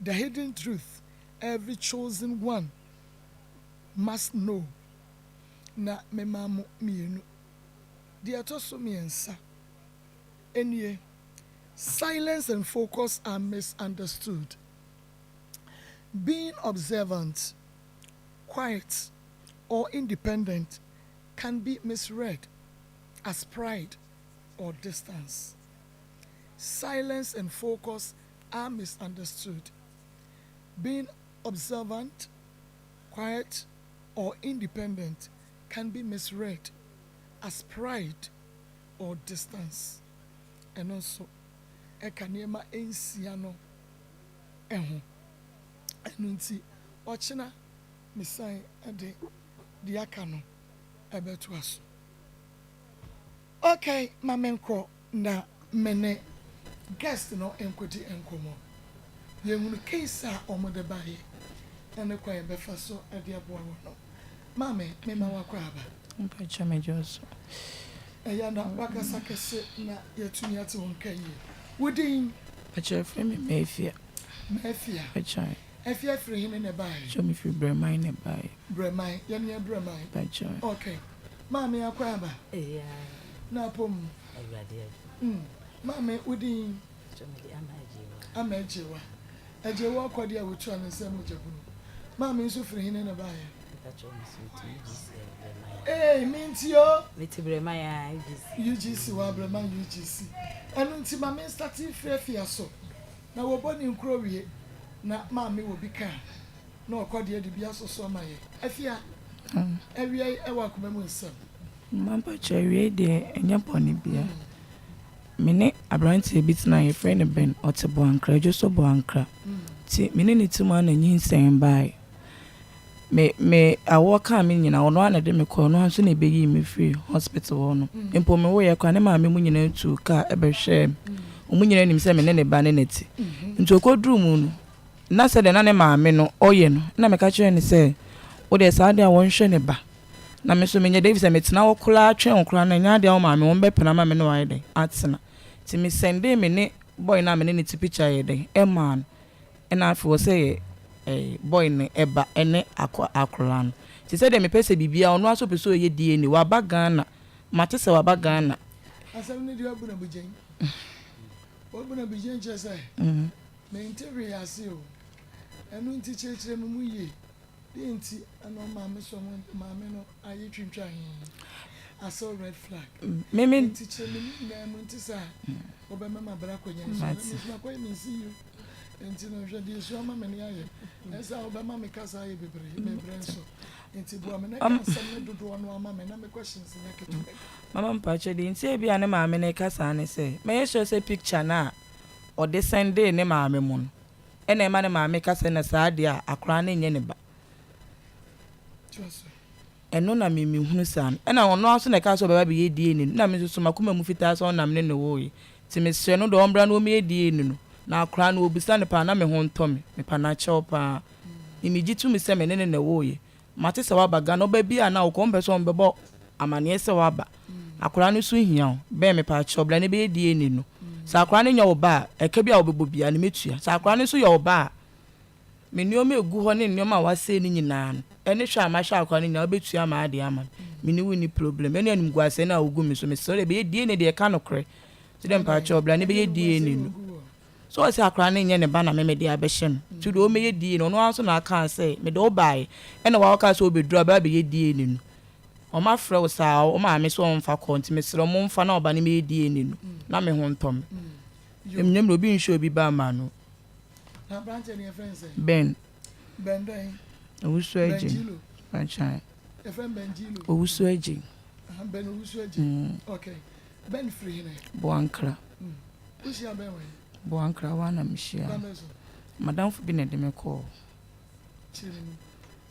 The hidden truth every chosen one must know. Na me mamu mienu. Deɛ ɛtɔ so mmiɛnsa. Enie, silence and focus are misunderstood. Being observant, quiet, or independent can be misread as pride or distance. Silence and focus are misunderstood. Being observant, quiet, or independent can be misread as pride or distance. And also, ekanema ensiano eho. Enunti, ochina misai ade diakano ebetuaso. Okay, mamenko na mene guest no enkoti enkomo. Yemunu case a omode baye. Ene kwa ebefa so ade aboa no. Mame, mema wakwa aba. Mpacha mejoso. Eya na wakasa kese na yetumi ate wonkaye. Wodin Pacha frame mefia. Mefia. Pacha. Efia free him ne baye. Show me free bremai ne baye. Bremai, yenya bremai. Pacha. Okay. Mame akwa aba. Yeah. Na pom. Mame wodin Amajewa. Ajewa kwadi a wotu ansem ojabunu. Mame nso free him ne baye. Hey, mintio. Meti bremai UGC wa bremai UGC. Enu nti mame starting frefia so. Na wo boni nkro wie. Na mame wo bika. Na okwade ade bia so so maye. Afia. Ewie ewa AkomaMuSem. Mamba chewie de enya poni bia. Mene abranti bitina ye friend Ben Otebo ankra joso bo ankra. Ti mene ni tuma na nyinsɛn bai. Me awoka me nyina ono ana de me ko no hanso na ebeyi me free hospital wono. Empo me wo ye kwa ne ma me mu nyina tu ka ebehwe. Omu nyina nim se me ne ba ne neti. Nti okodru mu no. Na se de na ne ma me no oye no. Na me ka kire ne se wo de sa de a wonhwe ne ba. Na me so me nya David se me tena wo kula atwe onkura na nya de a wo ma me won be pena ma me no wa de atena. Ti me sende me ne boy na me ne ti picture ye de. E man. E na afi wo se boy ne eba ene akora no ti se de me pese bibia ono aso pese oye die ni wa bagana mate se wa bagana asem ne di abuna bujen abuna bujen je sai me interview ase o enu nti chechire me mu ye di nti ano ma me so ma me no aye twintwa I saw red flag me nti che me na mu nti sa obema ma bra kwanya so na kwa me see you enti no hwe di so ama me ne aye esa obema me kasa aye bebre me brenso enti bo me na kasa me dodo no ama me na me questions na keto mama mpache di nti e bia ne ma me ne kasa ne se me ye show se picture na o de Sunday ne ma me mu no e na ma ne ma me kasa na sa de a akora ne nye ne ba eno na me hunu san e na ono aso na kasa obeba be ye die ni na me so makoma mu fita so na me ne wo yi ti me hye no do ombra no me ye die ni no na akra na obisa ne pa na me ho nto me pa na chew pa imiji tu me se me ne wo ye mate se waba ga no ba bia na wo ko mbe so mbebo amane se waba akra no so hia be me pa chew bla ne be die ni no sa akra ne nya wo ba eka bia wo bebo bia ne metua sa akra ne so ye wo ba me nioma egu ho ne nioma wase ni nyina no ene hwa ma hwa akra ne nya wo betua ma ade ama me ni wini problem ene anim guase na ogu me so me so be die ne de ka no kre ti dem pa chew bla ne be die ni no so ase akra ne nye ne ba na me de abehye to do me ye die no no anso na aka say me de obai e na wa ka so obedura ba be ye die ni no o ma frɛ wo sa o ma me so mfa konti me sro mo mfa na oba ne me ye die ni no na me ho ntom emnyem no bi nhwe obi ba ma no na branch ne friends Ben dai owusu eji franchise FM Benjilo owusu eji Ben owusu eji okay Ben free ne Boankra usi abenwe Boankra wana mshia madam fu bi na de me call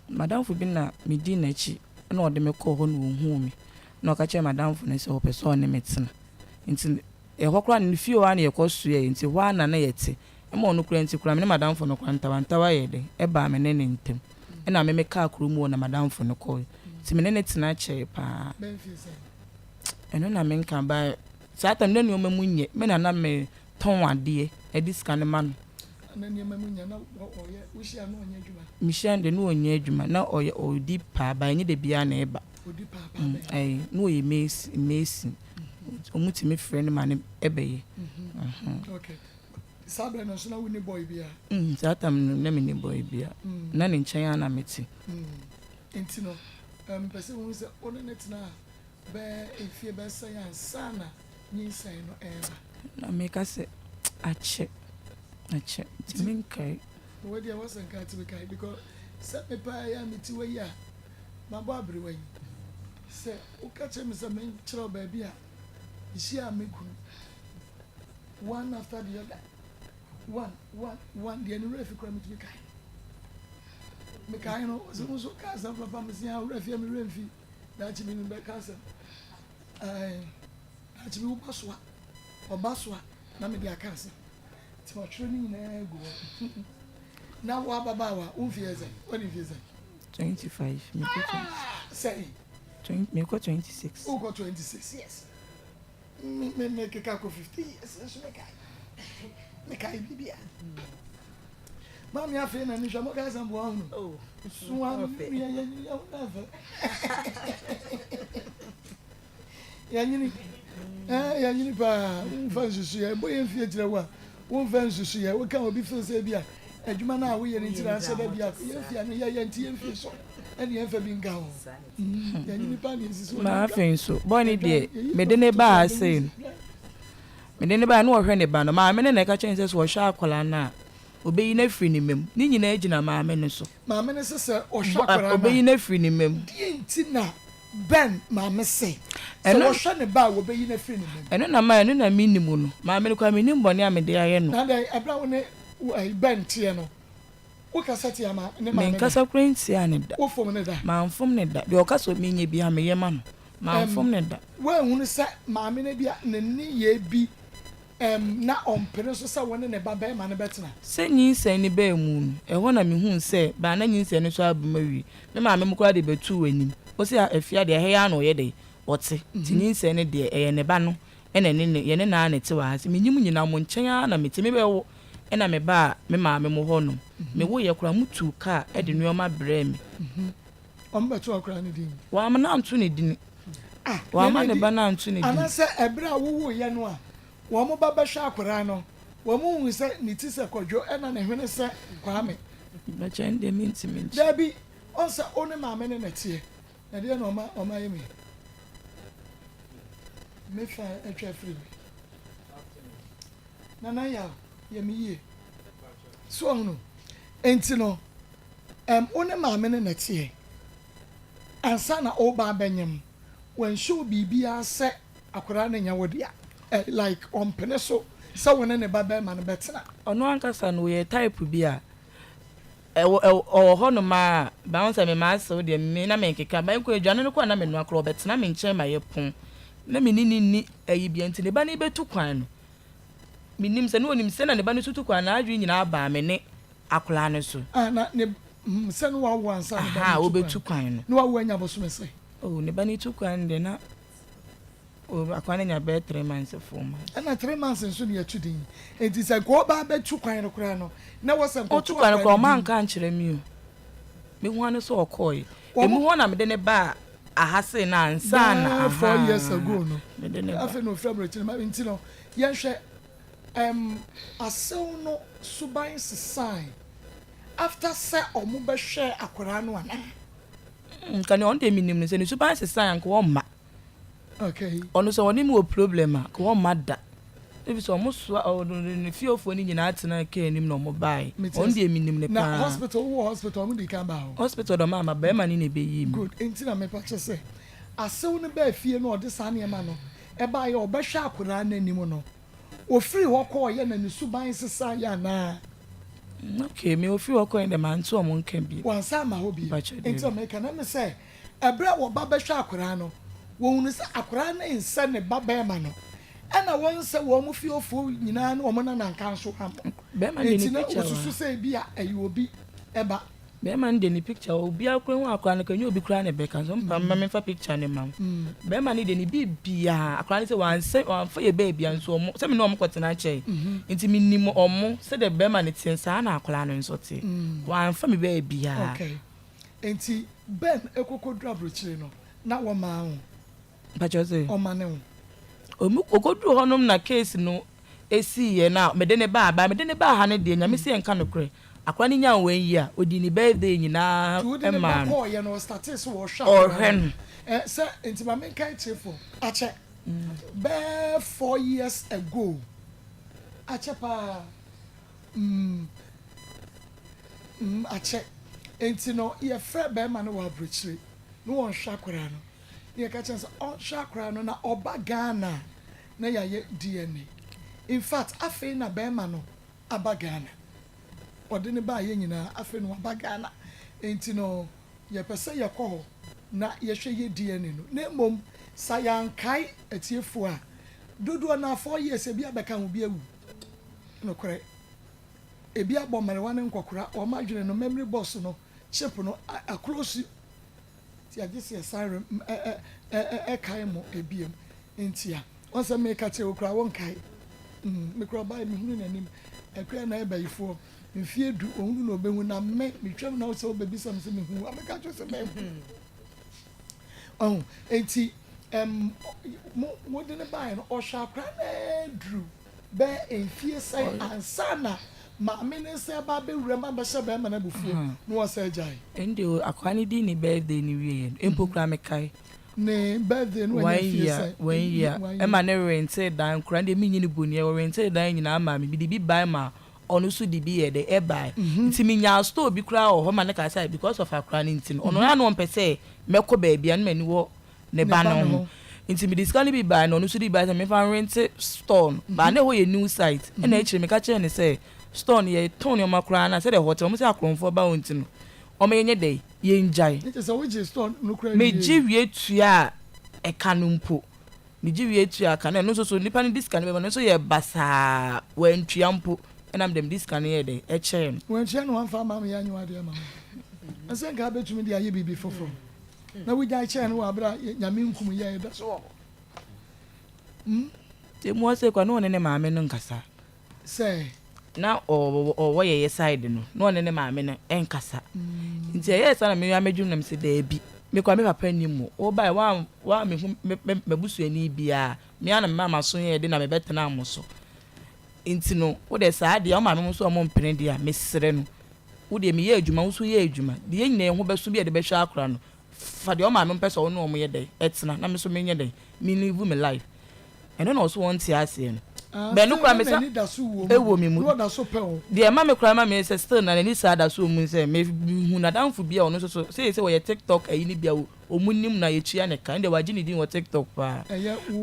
madam fu bi na me di na chi na o de me call ho no hu mi na o ka che madam fu na se o person ne metena nti e hokora ne fie wa na ye kosu ye nti wa na na yete e mo no kura nti kura me madam fu no kwantawa ye de e ba me ne ntem e na me ka akuru mu na madam fu no call nti me ne tena che pa Ben fi se eno na me nka ba sa tam ne no me munye me na na me ton ade e discan man na nneɛma mu nya na ɔyɛ wohyia no ɔnyɛ adwuma mehyia de no ɔnyɛ adwuma na ɔyɛ ɔdi paa ba nyɛ de bia na ɛba ɔdi paa paa ai no ɔyɛ mesi ɔmutimi frɛ no ma ne ɛbɛyɛ okay sabe no so na woni boy bia saa tam no na me ne boy bia na ne nkyɛn ana meti enti no pese wo se ono ne tena be efie be say ansana nyinsan no eba na me ka se ache timinkai wo dia was nka timinkai because se me pa ya meti we ya ma bo abere we se o ka che me se me kyerɛ ba bia ihia meku one after the other one the new refi kura me timinkai me kai no so ka sa papa me sia refi me refi da chi me be ka sa da chi me obasoa na me dia ka sa ti o training na go na wa baba wa unfieze what if you say 25 me go say 20 me go 26 who got 26 yes me ke ka ko 50 yes so me kai bibia Mami afi na ni shamo ka sambo anu. Oh. Suwa ya never. Ya nyini. Ya nyini pa, unfa susu ya, boye mfie tire wa. Unfa susu ya, we kan obi feel say bia. Adwuma na wo ye ni tira se da bia. Ye fia no ya nti ye mfie so. Ene ye fa bi nka ho. Ya nyini pa ni siso. Ma afi so. Boni de, me de ne ba ase. Me de ne ba no wo hwe ne ba no. Ma me ne na ka chen se so wo hwa akola na. Obeyi na free ni mem ni nyina agina maame ne so maame ne se ohwa kwara obeyi na free ni mem die nti na ben maame se ohwa ne ba obeyi na free ni mem eno na ma eno na minimu no maame ne kwa minim bone amede aye no na dai abra wo ne ben tie no wo kasa tie ma ne maame men kasa kwenti ane da wo fom ne da ma mfom ne da de o kasa omenye bi ha meye ma no ma mfom ne da wo ehunu se maame ne bia ne ni ye bi na ompere so sa woni ne baba ma ne betena se nyinsan ni ba mu e ho na me hu se ba na nyinsan ni so abumawi me ma me mkura de betu wanim o se afia de he ya na o ye de wote ti nyinsan ni de e ne ba no e na ne ye ne na ne te wa se me nyim nyina mo nchen na me te me be wo e na me ba me ma me mo ho no me wo ye kura mutu ka e de nuoma bre me ombetu akura ne din wa ma na antu ne din wa ma ne ba na antu ne din ana se ebra wo wo ye no a wo mo baba hwa akora no wo mo hu se ni ti se kodwo e na ne hwene se kwame ba chen de minti dabi on se one maame ne na tie na de na oma ye me fa etwa free na ya ye mi ye so no enti no one maame ne na tie ansa na o ba banyam wan show bibia se akora na nya wodia like on peneso so when ne baba ma no betena ono ankasa no ye type bi a o ho no ma ba won se me ma so de me na me nkeka ba enko adwane no ko na me no akro betena me nchen ma ye pon na me ni ayi bi enti ne ba ne betu kwan no minim se no onim se na ne ba ne tutu kwan na adwi nyina ba me ne akla ne so na ne se no wa wansa ne ba ha o betu kwan no wa wanya boso me se oh ne ba ne tu kwan de na akwana nya be 3 months for ma na 3 months nso ne atudin enti se go ba be tu kwan no kra no na wose ko tu kwan ko man kan kire mi o me hu ane so okoi e mu ho na me de ne ba ahase na ansa na 4 years ago no me de ne afa no February ma enti no ye hwe asew no suban sesai after say omu be hwe akora no ana kan on de minim ne se ne suban sesai anko o ma okay ono so woni mo problem a ko ma da ebi so mo so ne fiofo ni nyina atena ka anim no mo bai on de minim ne pa na hospital mo di kan ba hospital do mama ba ma ni ne be yi good enti na me pa che se asew ne ba fie no ode sa ne ma no e ba ye obehwa akora na anim no ofiri ho ko ye na ne suban sesa ya na okay me ofiri ho ko en de man to mo nkan bi wansa ma ho bi enti me kan na me se ebra wo ba behwa akora no wonu se akora na insa ne baba ma no ana won se wo mu fiofo nyina na wo na nanka so am be ma ni picture wa susu se bi a ayi obi eba be man de ni picture obi akwa hu akwa na kanyo obi kra na be kan so mpa me fa picture ne mam be man de ni bibia akwa ne se wan fa ye baby anso omo se me no omo kwetena che nti me nim omo se de be man tie sa na akwa no nso te wan fa me bibia okay enti ben ekokodru abrochire no na wo ma hu ba jose o ma ne hu omu okodru honom na case no esi ye na me de ne ba ha ne de nya me se enka no kre akwa ni nya wen yi a odi ni birthday nyina e ma ko ye no start so wo sha hen se enti ma men kai chefo ache be 4 years ago ache pa ache enti no ye fe be ma no wa brochire no won hwakora no ye ka chen so on hwakora no na oba Ghana na ya ye DNA in fact afi na be ma no aba Ghana odene ba ye nyina afi no aba Ghana enti no ye pese ye ko na ye hwe ye DNA no na mom sayankai etiefo a dodo na 4 years e bia beka ho bia wu no kore e bia bo mare wane nkokora o ma dwene no memory box no chip no across ti agese ya siren kai mo ebiem entia onse me ka che okra won kai me kra ba me hunu nanim ekra na eba ifo mfie du ohunu no behu na me twam na so bebi sam se me hu ameka cho se me oh enti mo de ne ba no o sha kra na dru be enfie sai ansana ma mene se ba be wura ma ba sha ba ma na bufuo no wa sa jai ende akwani di ni birthday ni wie empo kra me kai ne birthday no wa fie sai one year e ma ne rented dan kra de mi nyini boni e rented dan nyina ma me bi buy ma onu su di bi e de e buy nti mi nya store bi kra o ho ma ne ka sai because of akra ni nti ono ya no mpese meko ba bia no mani wo ne ba no nti mi discount bi buy no onu su di buy me fa rent store ba ne ho ye new site e na e kire me ka kire ne say store ye ton yo makra na say the hotel mo say akromfo ba wonti no o me yenye dey ye njai it is a which store no kra me jiwie tua e kanumpo me jiwie tua kana no so nipa ni discount be no so ye basa wan tua mpo and am dem discount ye dey e chen wan tua no fa ma me yanyu ade ma asen ka betumi dia ye bibi fofo na we dai chen wa bra nyame nkum ye da so e mo se kwa no ne maame no nkasa say na o ye side no ne maame no enkasa nti ye sa na me amedwum na me se da bi me kwa me papa ni mu o bai wa me hu me busu ani bia me ana me mama so ye de na me betena amoso nti no wo de sa de o maame mo so o mo mpene de a me sere no wo de me ye adwuma wo so ye adwuma de ye nyina ho beso bia de be hwa akora no fa de o maame mpese o no o mo ye de etena na me so me nye de me live my life eno na so won ti ase no be no kra me sa ewo mi mu de ma me kra ma me se still na ni sa da so mu se me hu na danfo bia ono so say wo ye TikTok ayi ni bia o munim na ye tua ne kan de waji ni din wo TikTok pa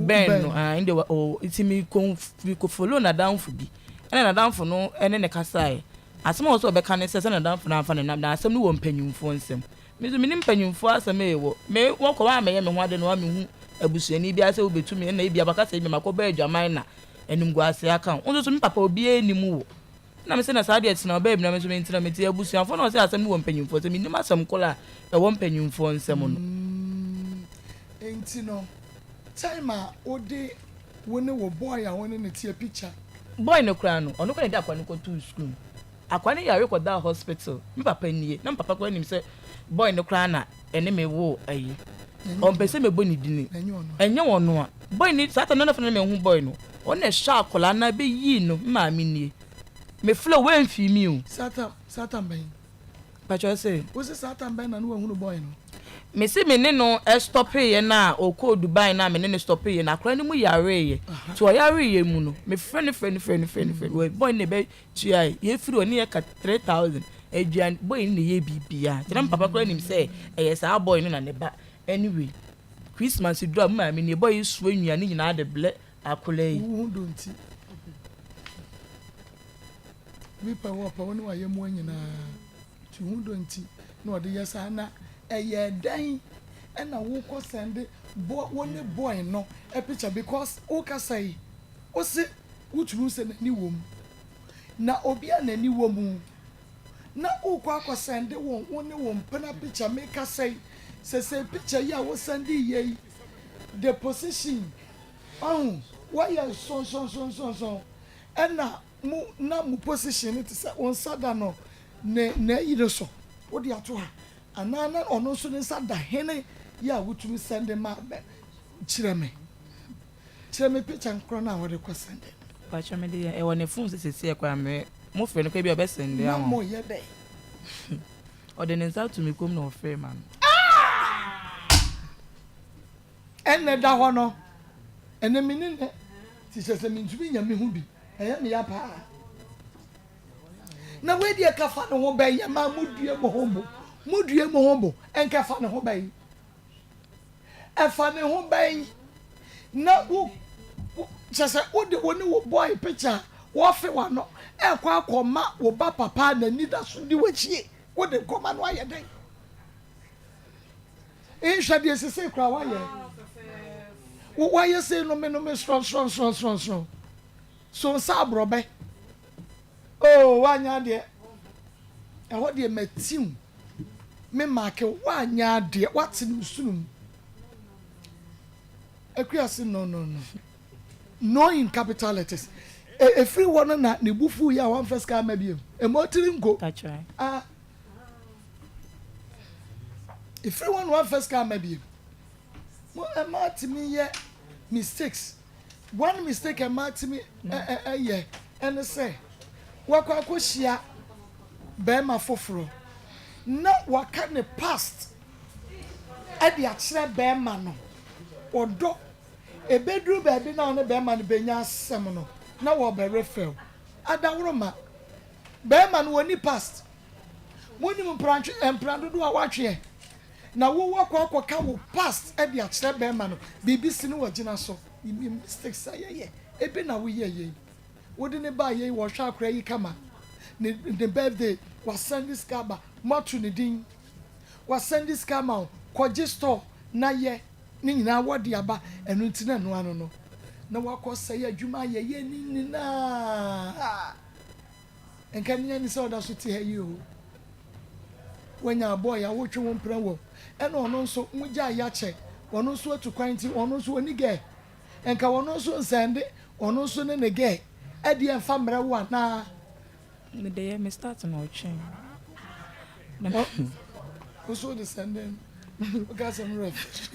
ben no inde o itimi ko follow na danfo bi ene na danfo no ene ne kasai asem so be kan se na danfo na afa ne na asem no wo mpanyumfo nsem me so minim mpanyumfo asem e wo me wo ko wa me ye me ho ade no wa me hu abusuani bia se wo betumi na e bia bakasa bi makoba adwaman na enum guase aka onzo so mi papa obi enimu wo na me se na sa de etina oba ebina me so me ntina me ti abusuanfo na o se asem wo mpanyumfo se mi nim asem kola e wo mpanyumfo nsem no enti no time a odi woni wo boy a woni ne tie picture boy no kra no ono kwa de akwa no ko to school akwa ne ya record that hospital mi papa nie na papa kwa nim se boy no kra na ene me wo ayi on pese me boni dini enye wono a boy ni sata no na fana me hu boy no ona sha akola na be yi no ma mi nie me flow we mfi mi o sata mben pacho say wo se sata mben na no hu no boy no me se me ne no stop ye na o ko Dubai na me ne stop ye na akra ni mu yare ye to o yare ye mu no me friend we boy ne be tua ye firi oni ye ka 3000 aduan boy ni ye bibia tena papa kra nim say e sa boy no na ne ba anyway Christmas do ma me ne boy suo nwua ni nyina de ble akola yi wu do nti mi pa wo pa woni wa ye mu nyina ti wu do nti na ode yesa na eye dan na wo ko send woni boy no a picture because o ka say o se wuturu se na ni wom na obi a na ni wom na ukwa kwa sende won pena picture make say picture ya wo sende ye the position why you so ena mu na mu position it say on sada no ne yire so wo de ato ha anana ono so ne sada hene ya wutumi sende ma chireme picture nkro na wo de kwa sende ba chame de e won phone sese kwa me mo fe no ka bi obesende ya mo ye dey o de nsa to me kom na ofe man enne da ho no enne minine ti sese mintumi nya me hu bi eye me ya pa na we die ka fa no ho ba ye ma mudue mo hombo enka fa no ho ba yi e fa ne ho ba yi na wo sese wo de woni wo boy picture wo fe wa no e kwa akoma wo ba papa na ni da so di wachie wo de koma no aye den in hwa de sese kwa wa ye wo ye say no me strong so sa brobe oh wanya de e ho de matim me make wanya de watin sunum akuase no in capital letters free one na ne bufu ya one first car mabiem e motiri nko that's right free one first car mabiem mo amatimi ye mistakes one mistake amatimi ye and say wakwa koshia be ma foforo na waka ne past e de akire be ma no odo ebedru baby na one be ma no benya asem no na wo be refill adawroma be ma no woni past woni mu emprando do awatwe na wo wakwa ka wo past e de akire be ma no BBC no wagina so mistakes ayeye ebe na wo ye wo de ne ba ye wo hwa akra yi kama ne birthday was send this kaba matu ne din was send this kama kwaji store na ye ni nyina wodi aba enu ntina no ano no na wakọ say adwuma ye ni na enkanya ni so da so ti ha yi o wanya boy ya wotwe won pran wo ena ono nso mugya ya che ono nso atu kwanti ono nso oni ge enka ono nso nsende ono nso ne ne ge ade enfa mre wo na me dey me start no chin also the sending got some ref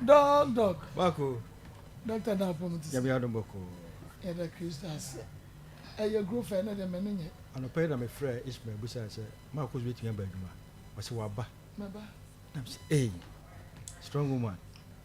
dog Bako doctor na for me to ya bi adon bako e da Christas your girlfriend na dem menye ano pay na me frɛ Ismail busa sɛ ma ko so betia ba adwuma wase waba maba nam sɛ eh strong woman